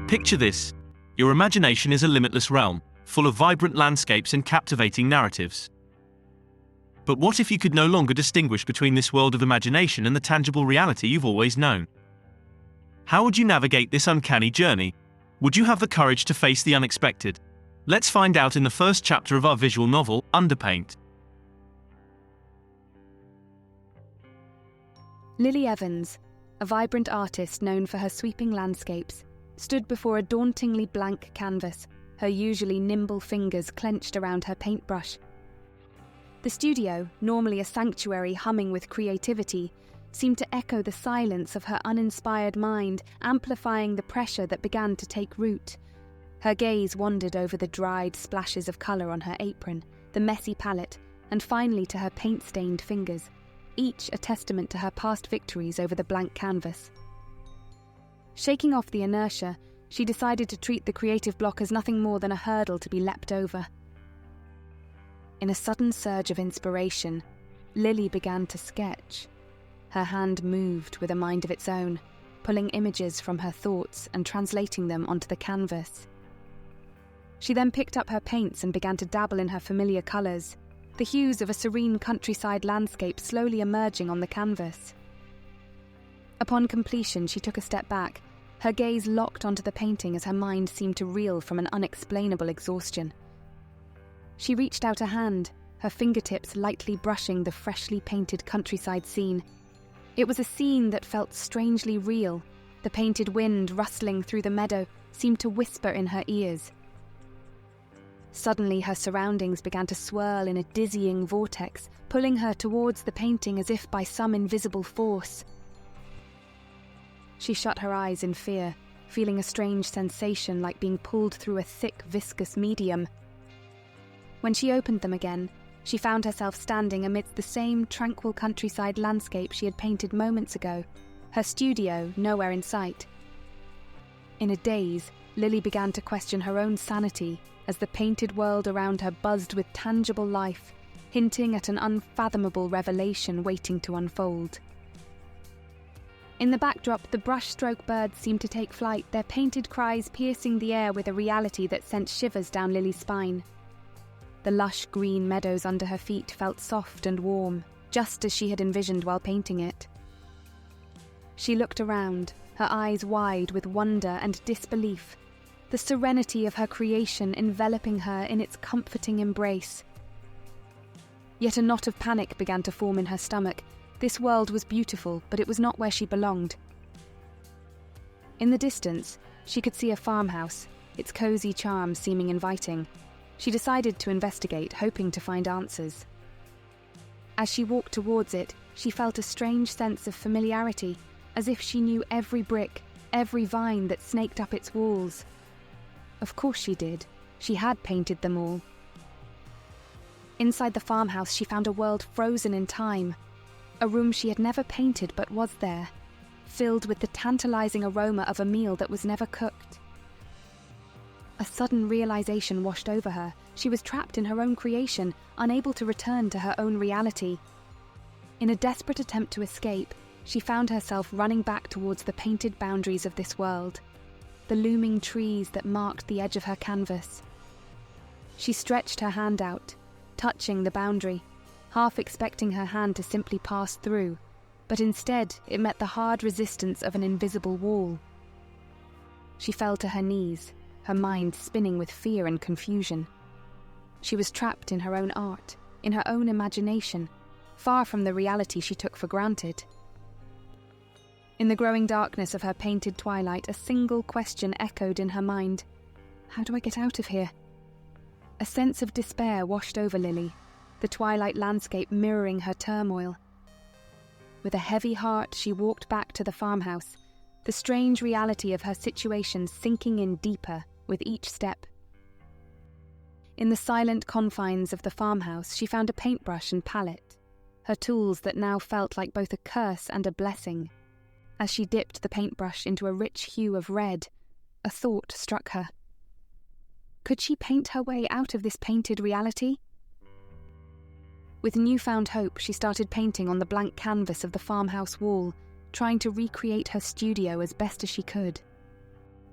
Picture this. Your imagination is a limitless realm, full of vibrant landscapes and captivating narratives. But what if you could no longer distinguish between this world of imagination and the tangible reality you've always known? How would you navigate this uncanny journey? Would you have the courage to face the unexpected? Let's find out in the first chapter of our visual novel, Underpaint. Lily Evans, a vibrant artist known for her sweeping landscapes, stood before a dauntingly blank canvas, her usually nimble fingers clenched around her paintbrush. The studio, normally a sanctuary humming with creativity, seemed to echo the silence of her uninspired mind, amplifying the pressure that began to take root. Her gaze wandered over the dried splashes of colour on her apron, the messy palette, and finally to her paint-stained fingers, each a testament to her past victories over the blank canvas. Shaking off the inertia, she decided to treat the creative block as nothing more than a hurdle to be leapt over. In a sudden surge of inspiration, Lily began to sketch. Her hand moved with a mind of its own, pulling images from her thoughts and translating them onto the canvas. She then picked up her paints and began to dabble in her familiar colours, the hues of a serene countryside landscape slowly emerging on the canvas. Upon completion, she took a step back, her gaze locked onto the painting as her mind seemed to reel from an unexplainable exhaustion. She reached out a hand, her fingertips lightly brushing the freshly painted countryside scene. It was a scene that felt strangely real. The painted wind rustling through the meadow seemed to whisper in her ears. Suddenly her surroundings began to swirl in a dizzying vortex, pulling her towards the painting as if by some invisible force. She shut her eyes in fear, feeling a strange sensation like being pulled through a thick, viscous medium. When she opened them again, she found herself standing amidst the same tranquil countryside landscape she had painted moments ago, her studio nowhere in sight. In a daze, Lily began to question her own sanity as the painted world around her buzzed with tangible life, hinting at an unfathomable revelation waiting to unfold. In the backdrop, the brushstroke birds seemed to take flight, their painted cries piercing the air with a reality that sent shivers down Lily's spine. The lush green meadows under her feet felt soft and warm, just as she had envisioned while painting it. She looked around, her eyes wide with wonder and disbelief, the serenity of her creation enveloping her in its comforting embrace. Yet a knot of panic began to form in her stomach. This world was beautiful, but it was not where she belonged. In the distance, she could see a farmhouse, its cosy charm seeming inviting. She decided to investigate, hoping to find answers. As she walked towards it, she felt a strange sense of familiarity, as if she knew every brick, every vine that snaked up its walls. Of course she did. She had painted them all. Inside the farmhouse, she found a world frozen in time. A room she had never painted but was there, filled with the tantalizing aroma of a meal that was never cooked. A sudden realization washed over her. She was trapped in her own creation, unable to return to her own reality. In a desperate attempt to escape, she found herself running back towards the painted boundaries of this world, the looming trees that marked the edge of her canvas. She stretched her hand out, touching the boundary, half expecting her hand to simply pass through, but instead it met the hard resistance of an invisible wall. She fell to her knees, her mind spinning with fear and confusion. She was trapped in her own art, in her own imagination, far from the reality she took for granted. In the growing darkness of her painted twilight, a single question echoed in her mind. How do I get out of here? A sense of despair washed over Lily, the twilight landscape mirroring her turmoil. With a heavy heart, she walked back to the farmhouse, the strange reality of her situation sinking in deeper with each step. In the silent confines of the farmhouse, she found a paintbrush and palette, her tools that now felt like both a curse and a blessing. As she dipped the paintbrush into a rich hue of red, a thought struck her. Could she paint her way out of this painted reality? With newfound hope, she started painting on the blank canvas of the farmhouse wall, trying to recreate her studio as best as she could.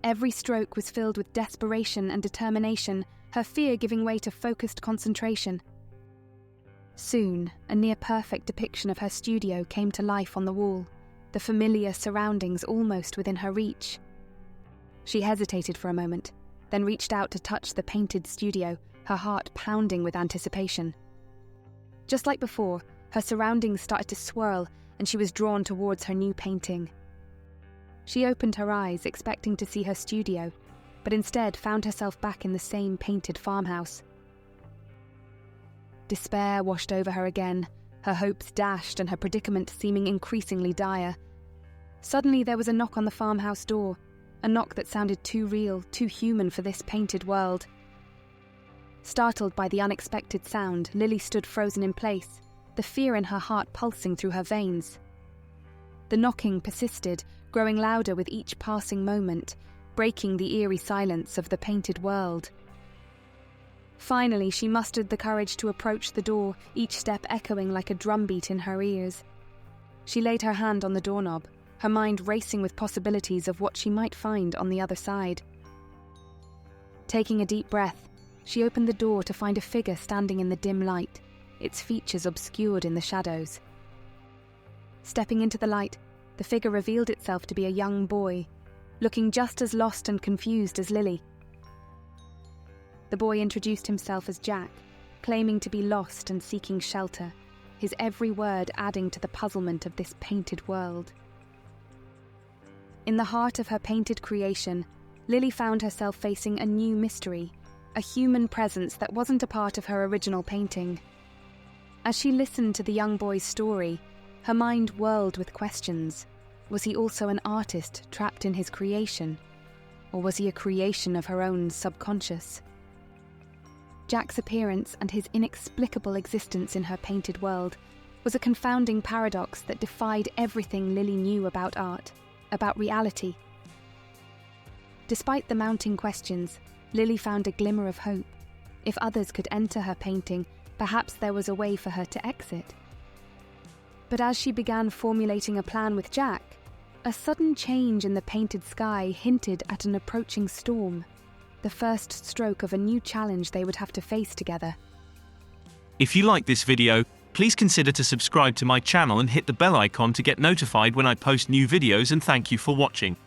Every stroke was filled with desperation and determination, her fear giving way to focused concentration. Soon, a near-perfect depiction of her studio came to life on the wall, the familiar surroundings almost within her reach. She hesitated for a moment, then reached out to touch the painted studio, her heart pounding with anticipation. Just like before, her surroundings started to swirl and she was drawn towards her new painting. She opened her eyes, expecting to see her studio, but instead found herself back in the same painted farmhouse. Despair washed over her again, her hopes dashed and her predicament seeming increasingly dire. Suddenly there was a knock on the farmhouse door, a knock that sounded too real, too human for this painted world. Startled by the unexpected sound, Lily stood frozen in place, the fear in her heart pulsing through her veins. The knocking persisted, growing louder with each passing moment, breaking the eerie silence of the painted world. Finally, she mustered the courage to approach the door, each step echoing like a drumbeat in her ears. She laid her hand on the doorknob, her mind racing with possibilities of what she might find on the other side. Taking a deep breath, she opened the door to find a figure standing in the dim light, its features obscured in the shadows. Stepping into the light, the figure revealed itself to be a young boy, looking just as lost and confused as Lily. The boy introduced himself as Jack, claiming to be lost and seeking shelter, his every word adding to the puzzlement of this painted world. In the heart of her painted creation, Lily found herself facing a new mystery, a human presence that wasn't a part of her original painting. As she listened to the young boy's story, her mind whirled with questions. Was he also an artist trapped in his creation? Or was he a creation of her own subconscious? Jack's appearance and his inexplicable existence in her painted world was a confounding paradox that defied everything Lily knew about art, about reality. Despite the mounting questions, Lily found a glimmer of hope. If others could enter her painting, perhaps there was a way for her to exit. But as she began formulating a plan with Jack, a sudden change in the painted sky hinted at an approaching storm, the first stroke of a new challenge they would have to face together. If you like this video, please consider to subscribe to my channel and hit the bell icon to get notified when I post new videos, and thank you for watching.